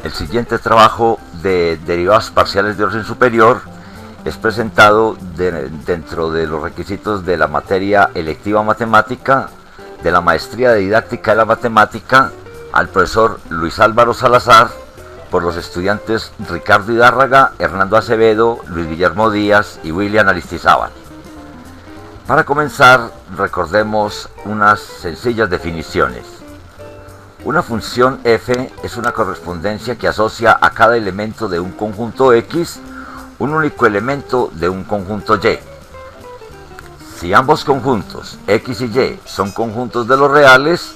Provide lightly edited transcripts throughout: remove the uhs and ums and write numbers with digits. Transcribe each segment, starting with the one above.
El siguiente trabajo de derivadas parciales de orden superior es presentado dentro de los requisitos de la materia electiva matemática de la maestría de didáctica de la matemática al profesor Luis Álvaro Salazar por los estudiantes Ricardo Hidárraga, Hernando Acevedo, Luis Guillermo Díaz y William Aristizábal. Para comenzar, recordemos unas sencillas definiciones. Una función f es una correspondencia que asocia a cada elemento de un conjunto X un único elemento de un conjunto Y. Si ambos conjuntos, X y Y, son conjuntos de los reales,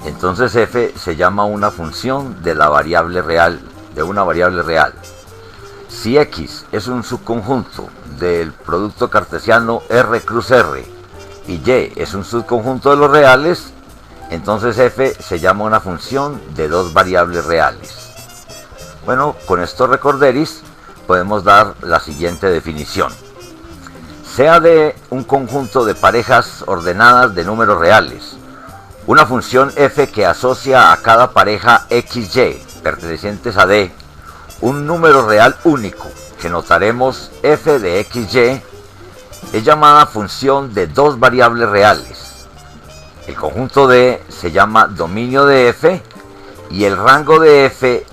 entonces f se llama una función de la variable real, de una variable real. Si X es un subconjunto del producto cartesiano R cruz R y Y es un subconjunto de los reales, entonces f se llama una función de dos variables reales. Bueno, con estos recorderis podemos dar la siguiente definición. Sea de un conjunto de parejas ordenadas de números reales, una función f que asocia a cada pareja XY pertenecientes a D un número real único que notaremos f de XY es llamada función de dos variables reales. El conjunto D se llama dominio de f y el rango de f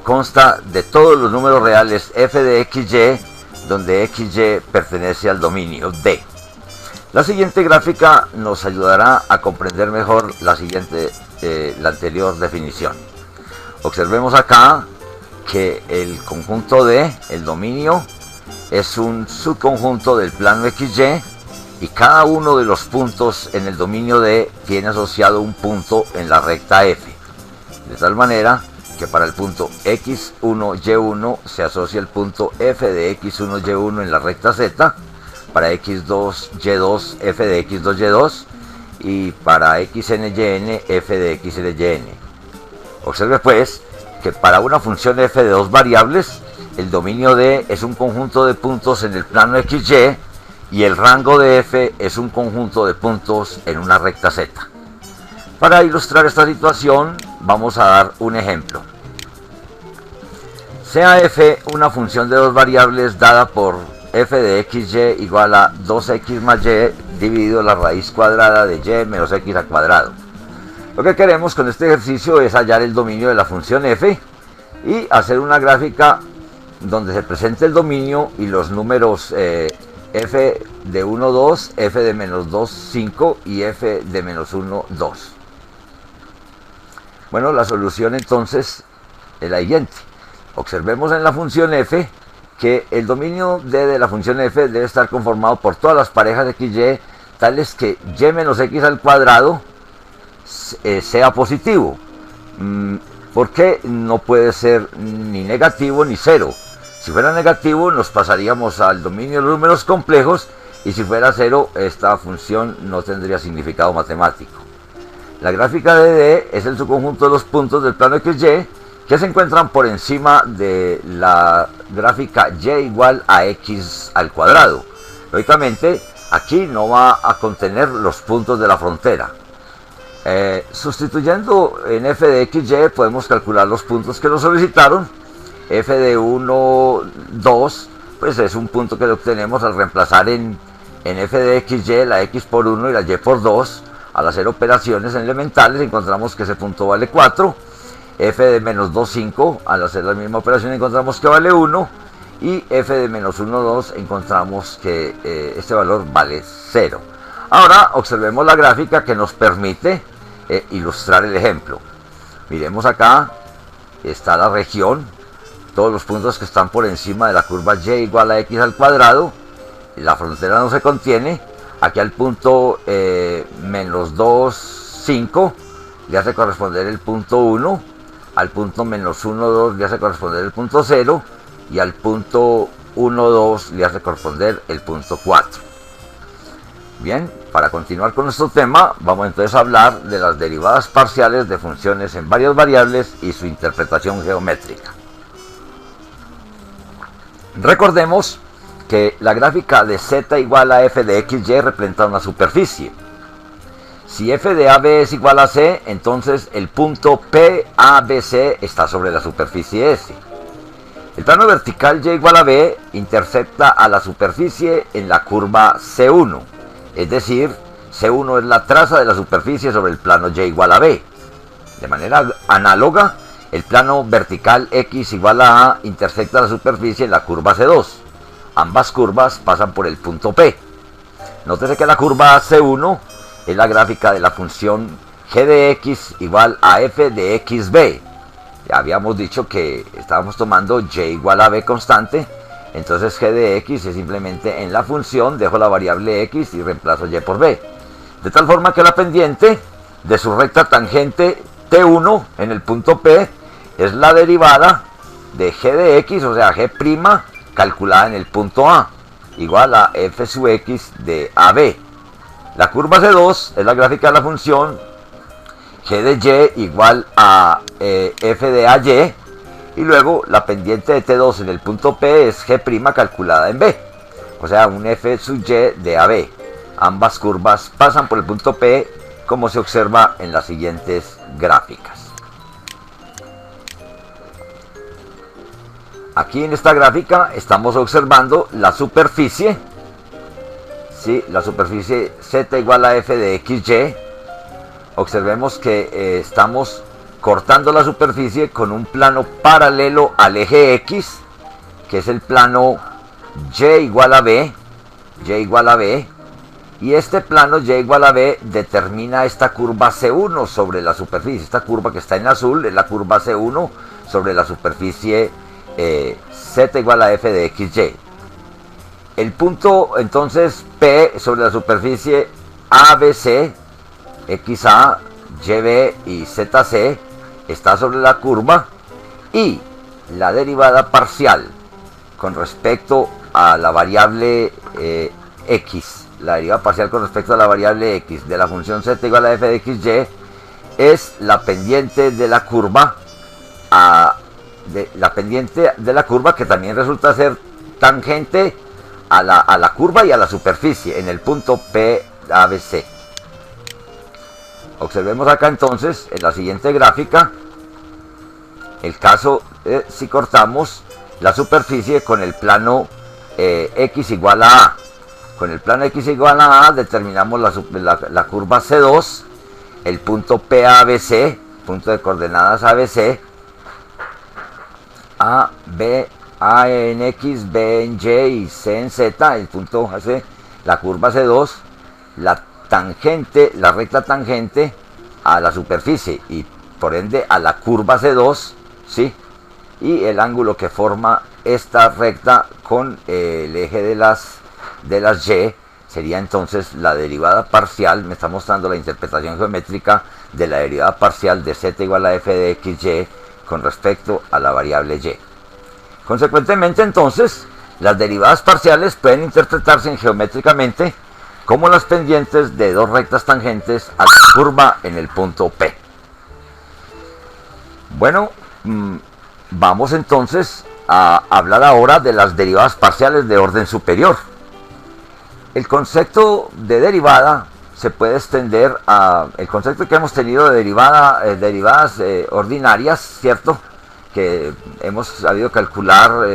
consta de todos los números reales f de XY, donde XY pertenece al dominio D. La siguiente gráfica nos ayudará a comprender mejor la anterior definición. Observemos acá que el conjunto D, el dominio, es un subconjunto del plano XY y cada uno de los puntos en el dominio D tiene asociado un punto en la recta F. De tal manera que para el punto x1, y1 se asocia el punto f de x1, y1 en la recta z, para x2, y2, f de x2, y2, y para xn, yn, f de xn, yn. Observe pues que para una función f de dos variables, el dominio D es un conjunto de puntos en el plano xy y el rango de f es un conjunto de puntos en una recta z. Para ilustrar esta situación, vamos a dar un ejemplo. Sea f una función de dos variables dada por f de xy igual a 2x más y dividido la raíz cuadrada de y menos x al cuadrado. Lo que queremos con este ejercicio es hallar el dominio de la función f y hacer una gráfica donde se presente el dominio y los números f de 1, 2, f de menos 2, 5 y f de menos 1, 2. Bueno, la solución entonces es la siguiente. Observemos en la función f que el dominio D de la función f debe estar conformado por todas las parejas xy tales que y menos x al cuadrado sea positivo. ¿Por qué no puede ser ni negativo ni cero? Si fuera negativo nos pasaríamos al dominio de los números complejos y si fuera cero esta función no tendría significado matemático. La gráfica de D es el subconjunto de los puntos del plano XY que se encuentran por encima de la gráfica y igual a x al cuadrado. Lógicamente, aquí no va a contener los puntos de la frontera. Sustituyendo en f de xy podemos calcular los puntos que nos solicitaron. F de 1, 2, pues es un punto que obtenemos al reemplazar en f de xy la x por 1 y la y por 2. Al hacer operaciones elementales encontramos que ese punto vale 4. F de menos 2, 5, al hacer la misma operación encontramos que vale 1. Y f de menos 1, 2 encontramos que este valor vale 0. Ahora observemos la gráfica que nos permite ilustrar el ejemplo. Miremos acá, está la región, todos los puntos que están por encima de la curva y igual a x al cuadrado. La frontera no se contiene. Aquí al punto menos 2, 5 le hace corresponder el punto 1. Al punto menos 1, 2 le hace corresponder el punto 0. Y al punto 1, 2 le hace corresponder el punto 4. Bien, para continuar con nuestro tema, vamos entonces a hablar de las derivadas parciales de funciones en varias variables y su interpretación geométrica. Recordemos que la gráfica de z igual a f de xy representa una superficie. Si f de AB es igual a C, entonces el punto PABC está sobre la superficie S. El plano vertical Y igual a B intersecta a la superficie en la curva C1, es decir, C1 es la traza de la superficie sobre el plano Y igual a B. De manera análoga, el plano vertical X igual a A intersecta la superficie en la curva C2. Ambas curvas pasan por el punto P. Nótese que la curva C1 es la gráfica de la función g de x igual a f de xb. Ya habíamos dicho que estábamos tomando y igual a b constante, entonces g de x es simplemente en la función, dejo la variable x y reemplazo y por b. De tal forma que la pendiente de su recta tangente T1 en el punto P es la derivada de g de x, o sea g' calculada en el punto A, igual a f sub x de AB. La curva C2 es la gráfica de la función g de y igual a f de AY, y luego la pendiente de T2 en el punto P es g' calculada en B, o sea un f sub y de AB. Ambas curvas pasan por el punto P, como se observa en las siguientes gráficas. Aquí en esta gráfica estamos observando la superficie, ¿sí? La superficie z igual a f de xy. Observemos que estamos cortando la superficie con un plano paralelo al eje x, que es el plano y igual a b, y este plano y igual a b determina esta curva C1 sobre la superficie. Esta curva que está en azul es la curva C1 sobre la superficie z igual a f de xy. El punto entonces P sobre la superficie ABC, XA, YB y ZC está sobre la curva, y la derivada parcial con respecto a la variable X, la derivada parcial con respecto a la variable X de la función z igual a f de xy es la pendiente de la curva que también resulta ser tangente a la curva y a la superficie en el punto PABC. Observemos acá entonces en la siguiente gráfica el caso si cortamos la superficie con el plano x igual a A. Con el plano x igual a A determinamos la curva C2, el punto PABC, punto de coordenadas ABC, A, B, A en X, B en Y y C en Z, el punto AC, la curva C2, la recta tangente a la superficie y por ende a la curva C2, ¿sí? Y el ángulo que forma esta recta con el eje de las Y sería entonces la derivada parcial. Me está mostrando la interpretación geométrica de la derivada parcial de z igual a f de xy con respecto a la variable y. Consecuentemente entonces las derivadas parciales pueden interpretarse geométricamente como las pendientes de dos rectas tangentes a la curva en el punto P. Bueno, vamos entonces a hablar ahora de las derivadas parciales de orden superior. El concepto de derivada se puede extender a el concepto que hemos tenido de derivadas ordinarias, ¿cierto? Que hemos sabido calcular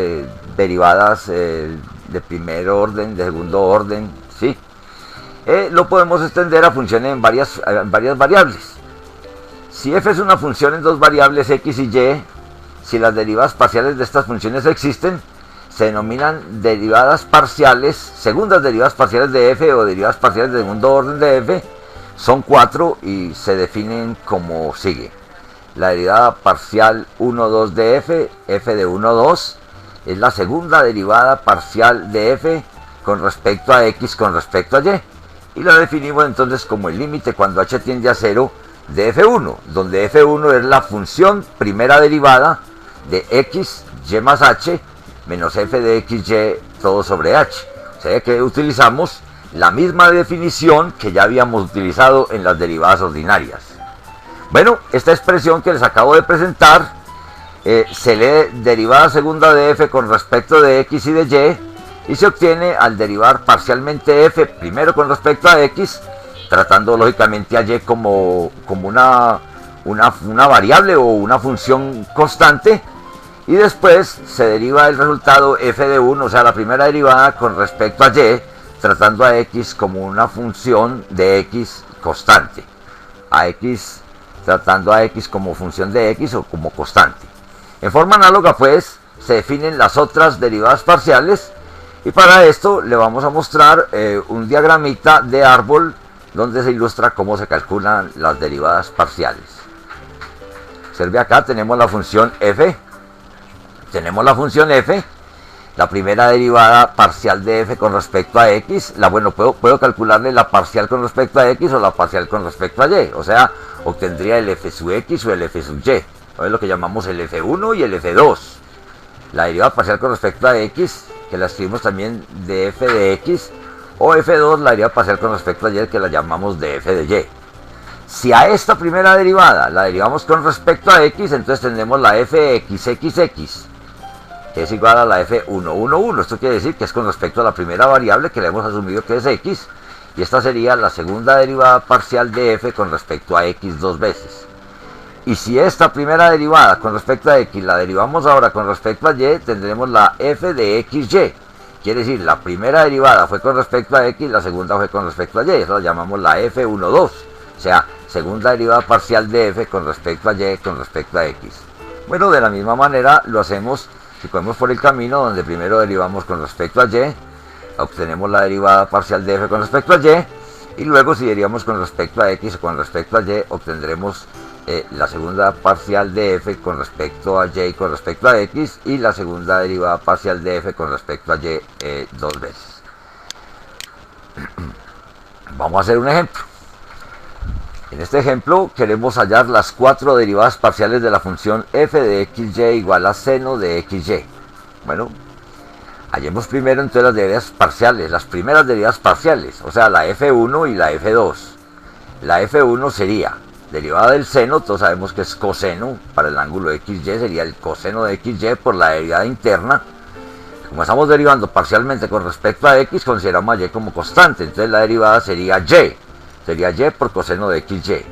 derivadas de primer orden, de segundo orden, ¿sí? Lo podemos extender a funciones en varias variables. Si f es una función en dos variables x y y, si las derivadas parciales de estas funciones existen, se denominan derivadas parciales, segundas derivadas parciales de f o derivadas parciales de segundo orden de f. Son 4 y se definen como sigue. La derivada parcial 1, 2 de f, f de 1, 2, es la segunda derivada parcial de f con respecto a x con respecto a y. Y la definimos entonces como el límite cuando h tiende a 0 de f1, donde f1 es la función primera derivada de x, y más h, menos f de xy todo sobre h. O sea que utilizamos la misma definición que ya habíamos utilizado en las derivadas ordinarias. Bueno, esta expresión que les acabo de presentar se lee derivada segunda de f con respecto de x y de y se obtiene al derivar parcialmente f primero con respecto a x tratando lógicamente a y como una variable o una función constante, y después se deriva el resultado f de 1, o sea, la primera derivada con respecto a y, tratando a x como una función de x constante, tratando a x como función de x o como constante. En forma análoga, pues, se definen las otras derivadas parciales, y para esto le vamos a mostrar un diagramita de árbol donde se ilustra cómo se calculan las derivadas parciales. Observe acá, tenemos la función f. La primera derivada parcial de f con respecto a x. Puedo calcularle la parcial con respecto a x o la parcial con respecto a y. O sea, obtendría el f sub x o el f sub y. Es lo que llamamos el f1 y el f2. La derivada parcial con respecto a x, que la escribimos también de f de x, o f2, la derivada parcial con respecto a y, que la llamamos de f de y. Si a esta primera derivada la derivamos con respecto a x, entonces tendremos la fxxx, que es igual a la f111. Esto quiere decir que es con respecto a la primera variable que le hemos asumido que es x, y esta sería la segunda derivada parcial de f con respecto a x dos veces. Y si esta primera derivada con respecto a x la derivamos ahora con respecto a y, tendremos la f de xy. Quiere decir, la primera derivada fue con respecto a x, la segunda fue con respecto a y. Eso la llamamos la f12. O sea, segunda derivada parcial de f con respecto a y con respecto a x. Bueno, de la misma manera lo hacemos si cogemos por el camino donde primero derivamos con respecto a y, obtenemos la derivada parcial de f con respecto a y, y luego si derivamos con respecto a x o con respecto a y, obtendremos la segunda parcial de f con respecto a y con respecto a x, y la segunda derivada parcial de f con respecto a y dos veces. Vamos a hacer un ejemplo. En este ejemplo queremos hallar las cuatro derivadas parciales de la función f de xy igual a seno de xy. Bueno, hallemos primero entonces las derivadas parciales, las primeras derivadas parciales, o sea, la f1 y la f2. La f1 sería derivada del seno, todos sabemos que es coseno, para el ángulo xy sería el coseno de xy por la derivada interna. Como estamos derivando parcialmente con respecto a x, consideramos a y como constante, entonces la derivada sería y por coseno de xy.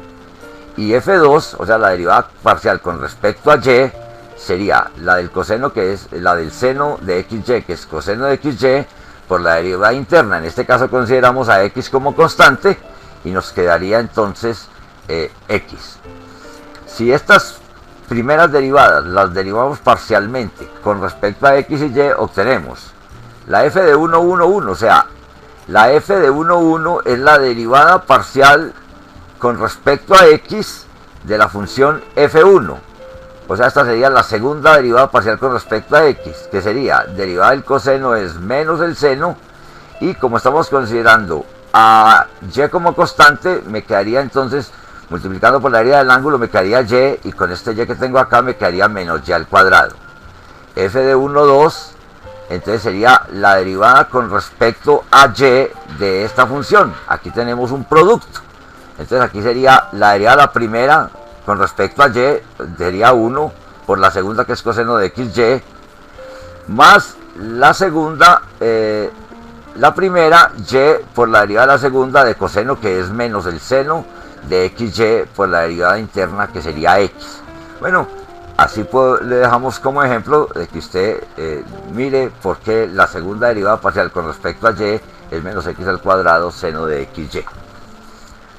Y f2, o sea, la derivada parcial con respecto a y, sería la del coseno, que es la del seno de xy, que es coseno de xy, por la derivada interna. En este caso consideramos a x como constante, y nos quedaría entonces x. Si estas primeras derivadas las derivamos parcialmente con respecto a x y y, obtenemos la f de 1, 1, 1, o sea, la f de 1, 1 es la derivada parcial con respecto a x de la función f1. O sea, esta sería la segunda derivada parcial con respecto a x, que sería derivada del coseno es menos el seno, y como estamos considerando a y como constante, me quedaría entonces, multiplicando por la derivada del ángulo, me quedaría y, y con este y que tengo acá me quedaría menos y al cuadrado. F de 1, 2, entonces sería la derivada con respecto a y de esta función. Aquí tenemos un producto. Entonces aquí sería la derivada de la primera con respecto a y, sería 1 por la segunda, que es coseno de xy, más la segunda, la primera y por la derivada de la segunda de coseno, que es menos el seno de xy por la derivada interna, que sería x. Bueno, así le dejamos como ejemplo de que usted mire por qué la segunda derivada parcial con respecto a y es menos x al cuadrado seno de xy.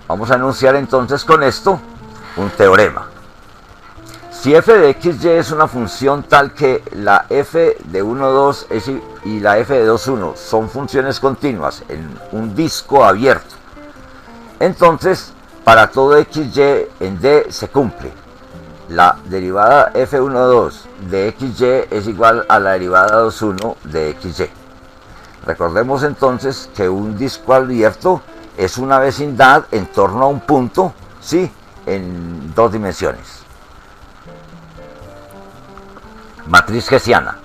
Vamos a enunciar entonces con esto un teorema. Si f de xy es una función tal que la f de 1, 2 y la f de 2, 1 son funciones continuas en un disco abierto, entonces para todo xy en D se cumple. La derivada f1,2 de xy es igual a la derivada 2,1 de xy. Recordemos entonces que un disco abierto es una vecindad en torno a un punto, ¿sí?, en dos dimensiones. Matriz hessiana.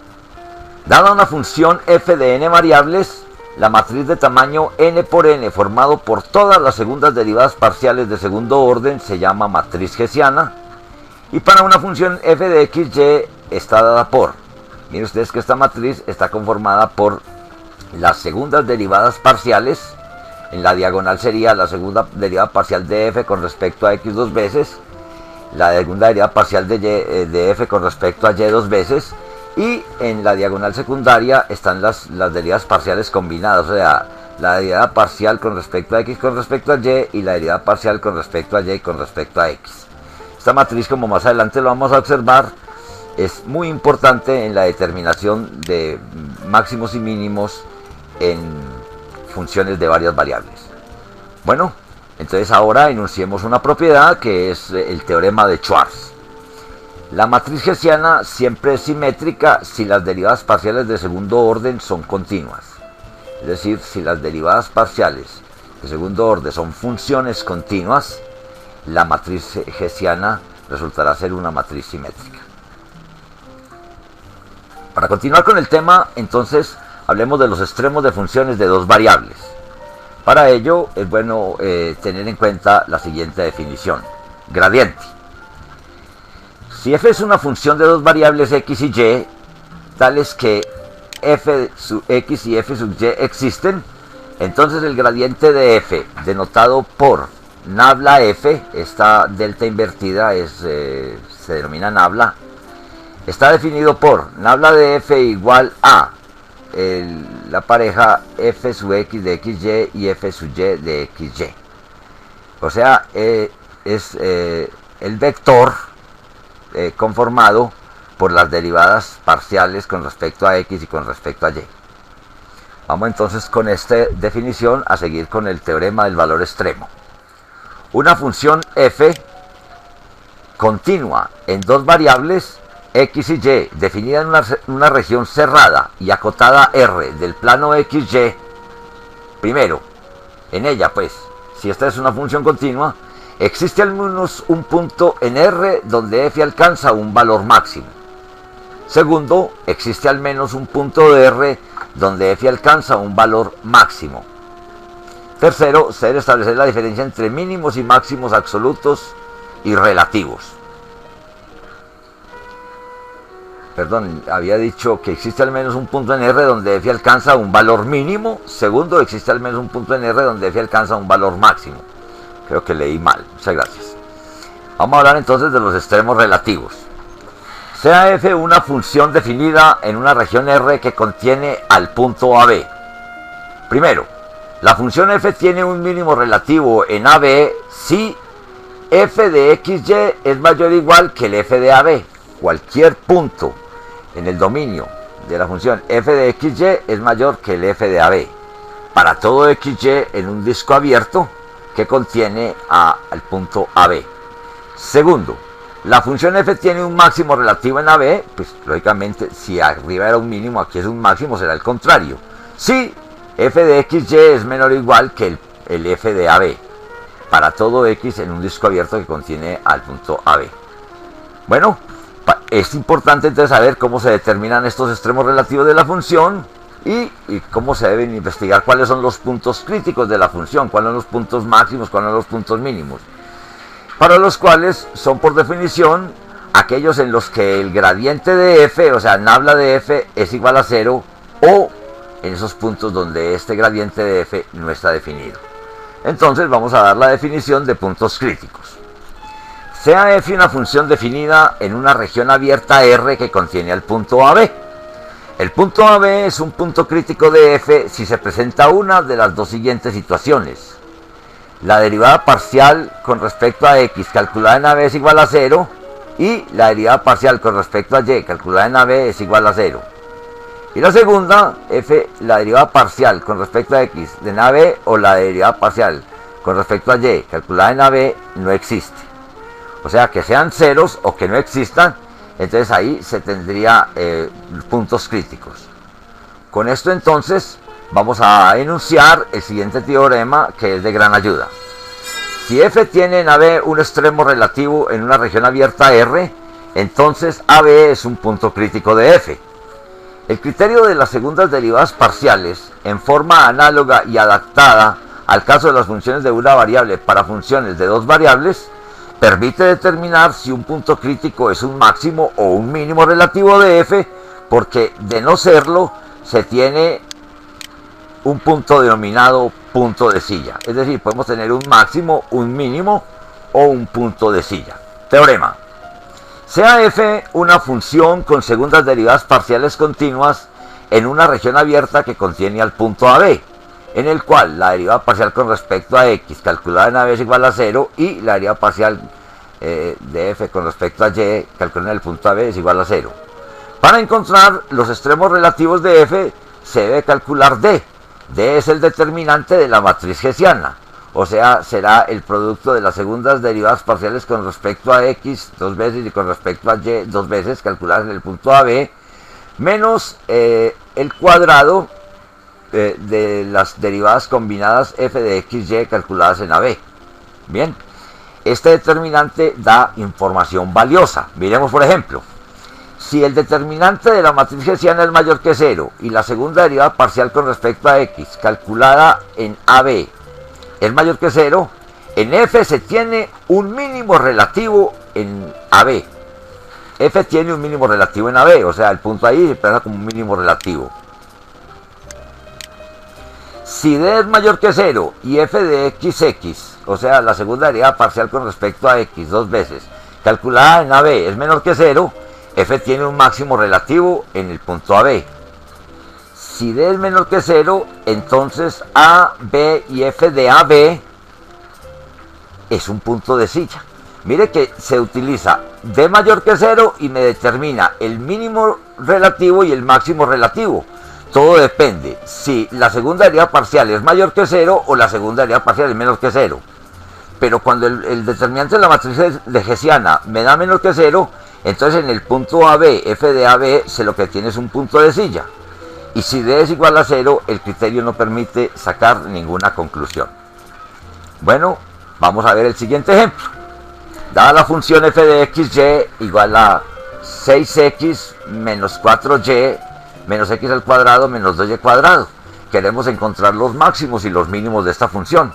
Dada una función f de n variables, la matriz de tamaño n por n formado por todas las segundas derivadas parciales de segundo orden se llama matriz hessiana. Y para una función f de xy está dada por, miren ustedes que esta matriz está conformada por las segundas derivadas parciales En la diagonal sería la segunda derivada parcial de f con respecto a x dos veces, la segunda derivada parcial de f con respecto a y dos veces, y en la diagonal secundaria están las derivadas parciales combinadas, o sea, la derivada parcial con respecto a x con respecto a y la derivada parcial con respecto a y con respecto a x. Esta matriz, como más adelante lo vamos a observar, es muy importante en la determinación de máximos y mínimos en funciones de varias variables. Bueno, entonces ahora enunciemos una propiedad que es el teorema de Schwarz. La matriz hessiana siempre es simétrica si las derivadas parciales de segundo orden son continuas. Es decir, si las derivadas parciales de segundo orden son funciones continuas, la matriz hessiana resultará ser una matriz simétrica. Para continuar con el tema, entonces, hablemos de los extremos de funciones de dos variables. Para ello, es bueno tener en cuenta la siguiente definición. Gradiente. Si f es una función de dos variables x y y, tales que f sub x y f sub y existen, entonces el gradiente de f, denotado por nabla f, esta delta invertida se denomina nabla, está definido por nabla de f igual a la pareja f sub x de xy y f sub y de xy. O sea, es el vector conformado por las derivadas parciales con respecto a x y con respecto a y. Vamos entonces con esta definición a seguir con el teorema del valor extremo. Una función f continua en dos variables x y y, definida en una región cerrada y acotada R del plano XY. Primero, en ella, pues, si esta es una función continua, existe al menos un punto en R donde f alcanza un valor máximo. Segundo, existe al menos un punto de R donde f alcanza un valor máximo. Tercero, se debe establecer la diferencia entre mínimos y máximos absolutos y relativos. Perdón, había dicho que existe al menos un punto en R donde f alcanza un valor mínimo. Segundo, existe al menos un punto en R donde f alcanza un valor máximo. Creo que leí mal. Muchas gracias. Vamos a hablar entonces de los extremos relativos. Sea f una función definida en una región R que contiene al punto AB. Primero, la función f tiene un mínimo relativo en AB si f de xy es mayor o igual que el f de AB. Cualquier punto en el dominio de la función f de xy es mayor que el f de AB. Para todo xy en un disco abierto que contiene al punto AB. Segundo, la función f tiene un máximo relativo en AB, pues lógicamente si arriba era un mínimo, aquí es un máximo, será el contrario. Si f de xy es menor o igual que el f de AB. Para todo x en un disco abierto que contiene al punto AB. Bueno, es importante entonces saber cómo se determinan estos extremos relativos de la función y cómo se deben investigar cuáles son los puntos críticos de la función, cuáles son los puntos máximos, cuáles son los puntos mínimos, para los cuales son por definición aquellos en los que el gradiente de f, o sea, nabla de f es igual a 0, o en esos puntos donde este gradiente de f no está definido. Entonces vamos a dar la definición de puntos críticos. Sea f una función definida en una región abierta R que contiene al punto AB. El punto AB es un punto crítico de f si se presenta una de las dos siguientes situaciones. La derivada parcial con respecto a x calculada en AB es igual a 0 y la derivada parcial con respecto a y calculada en AB es igual a 0. Y la segunda, la derivada parcial con respecto a x en AB o la derivada parcial con respecto a y calculada en AB no existe. O sea, que sean ceros o que no existan, entonces ahí se tendría puntos críticos. Con esto entonces vamos a enunciar el siguiente teorema que es de gran ayuda. Si f tiene en AB un extremo relativo en una región abierta R, entonces AB es un punto crítico de f. El criterio de las segundas derivadas parciales, en forma análoga y adaptada al caso de las funciones de una variable para funciones de dos variables, permite determinar si un punto crítico es un máximo o un mínimo relativo de f, porque de no serlo, se tiene un punto denominado punto de silla. Es decir, podemos tener un máximo, un mínimo o un punto de silla. Teorema. Sea f una función con segundas derivadas parciales continuas en una región abierta que contiene al punto AB, en el cual la derivada parcial con respecto a x calculada en AB es igual a 0 y la derivada parcial de f con respecto a y calculada en el punto AB es igual a 0. Para encontrar los extremos relativos de f se debe calcular d. D es el determinante de la matriz hessiana, o sea, será el producto de las segundas derivadas parciales con respecto a x dos veces y con respecto a y dos veces calculadas en el punto AB, menos el cuadrado de las derivadas combinadas f de x, y calculadas en AB. Bien, este determinante da información valiosa. Miremos por ejemplo. Si el determinante de la matriz hessiana es mayor que 0 y la segunda derivada parcial con respecto a x calculada en AB es mayor que 0, en f se tiene un mínimo relativo en AB. F tiene un mínimo relativo en AB, o sea, el punto ahí se pasa como un mínimo relativo. Si d es mayor que 0 y f de x, o sea, la segunda derivada parcial con respecto a x dos veces calculada en AB es menor que 0, f tiene un máximo relativo en el punto AB. Si d es menor que 0, entonces a, b y f de AB es un punto de silla. Mire que se utiliza d mayor que 0 y me determina el mínimo relativo y el máximo relativo. Todo depende si la segunda derivada parcial es mayor que 0 o la segunda derivada parcial es menor que 0. Pero cuando el determinante de la matriz de hessiana me da menor que 0, entonces en el punto AB, f de AB, lo que tiene es un punto de silla. Y si d es igual a 0, el criterio no permite sacar ninguna conclusión. Bueno, vamos a ver el siguiente ejemplo. Dada la función f de x, y igual a 6x menos 4y menos x al cuadrado menos 2y cuadrado. Queremos encontrar los máximos y los mínimos de esta función.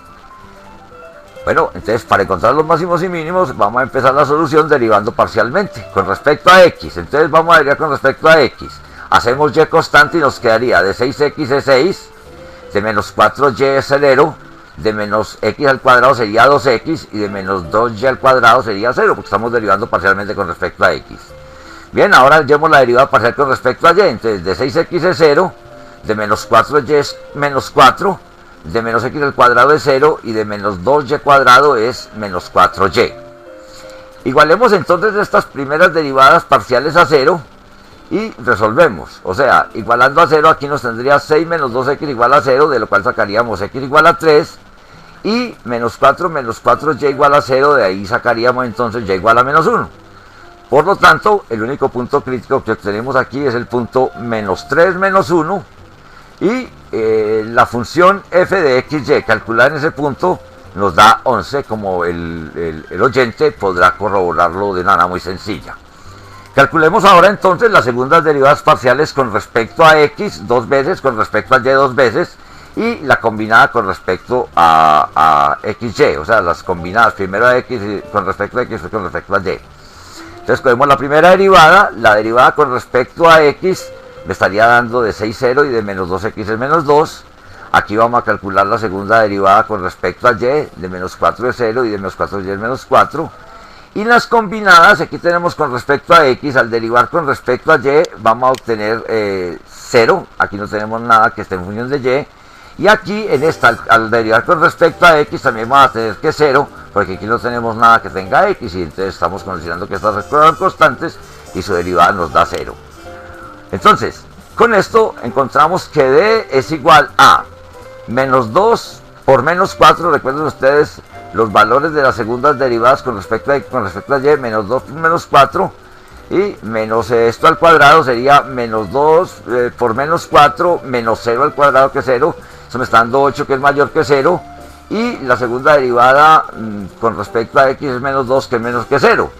Bueno, entonces para encontrar los máximos y mínimos vamos a empezar la solución derivando parcialmente con respecto a x. Entonces vamos a derivar con respecto a x. Hacemos y constante y nos quedaría de 6x es 6, de menos 4y es 0, de menos x al cuadrado sería 2x y de menos 2y al cuadrado sería 0, porque estamos derivando parcialmente con respecto a x. Bien, ahora llevamos la derivada parcial con respecto a y. Entonces de 6x es 0, de menos 4y es menos 4, de menos x al cuadrado es 0 y de menos 2y cuadrado es menos 4y. Igualemos entonces estas primeras derivadas parciales a 0 y resolvemos. O sea, igualando a 0 aquí nos tendría 6 menos 2x igual a 0, de lo cual sacaríamos x igual a 3 y menos 4y igual a 0, de ahí sacaríamos entonces y igual a menos 1. Por lo tanto, el único punto crítico que obtenemos aquí es el punto menos 3 menos 1 y la función f de x, y calculada en ese punto nos da 11, como el oyente podrá corroborarlo de una manera muy sencilla. Calculemos ahora entonces las segundas derivadas parciales con respecto a x dos veces, con respecto a y dos veces, y la combinada con respecto a xy, o sea, las combinadas, primero a x con respecto a x y con respecto a y. Entonces cogemos la primera derivada, la derivada con respecto a x me estaría dando de 6, 0 y de menos 2x es menos 2. Aquí vamos a calcular la segunda derivada con respecto a y, de menos 4 es 0 y de menos 4y es menos 4. Y las combinadas, aquí tenemos con respecto a x, al derivar con respecto a y, vamos a obtener 0, aquí no tenemos nada que esté en función de y. Y aquí en esta, al derivar con respecto a x, también vamos a tener que 0, porque aquí no tenemos nada que tenga x, y entonces estamos considerando que estas son constantes, y su derivada nos da 0. Entonces, con esto encontramos que d es igual a menos 2 por menos 4, recuerden ustedes los valores de las segundas derivadas con respecto a y, menos 2 por menos 4, y menos esto al cuadrado sería menos 2 por menos 4, menos 0 al cuadrado que es 0, eso me está dando 8 que es mayor que 0, y la segunda derivada con respecto a x es menos 2 que es menos que 0.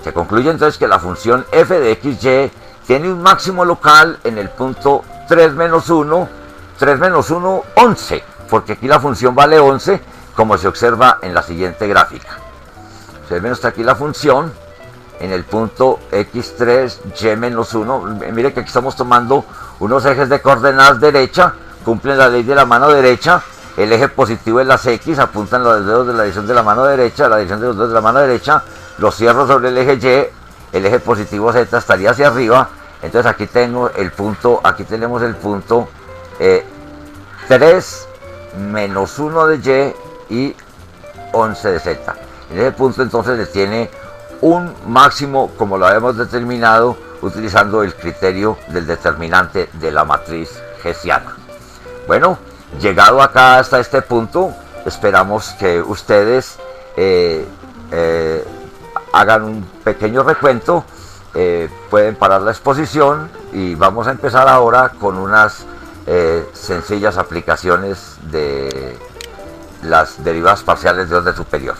Se concluye entonces que la función f de x, y tiene un máximo local en el punto 3 menos 1, 11, porque aquí la función vale 11, como se observa en la siguiente gráfica. Se ve hasta aquí la función en el punto x3, y menos 1. Mire que aquí estamos tomando unos ejes de coordenadas derecha, cumplen la ley de la mano derecha, El eje positivo es las X, apuntan los dedos de la dirección de la mano derecha, la dirección de los dedos de la mano derecha, los cierro sobre el eje Y, el eje positivo Z estaría hacia arriba. Entonces aquí tengo el punto, aquí tenemos el punto 3 menos 1 de Y y 11 de Z. En ese punto entonces le tiene un máximo, como lo habíamos determinado utilizando el criterio del determinante de la matriz hessiana. Bueno, llegado acá hasta este punto, esperamos que ustedes hagan un pequeño recuento. Pueden parar la exposición y vamos a empezar ahora con unas sencillas aplicaciones de las derivadas parciales de orden superior.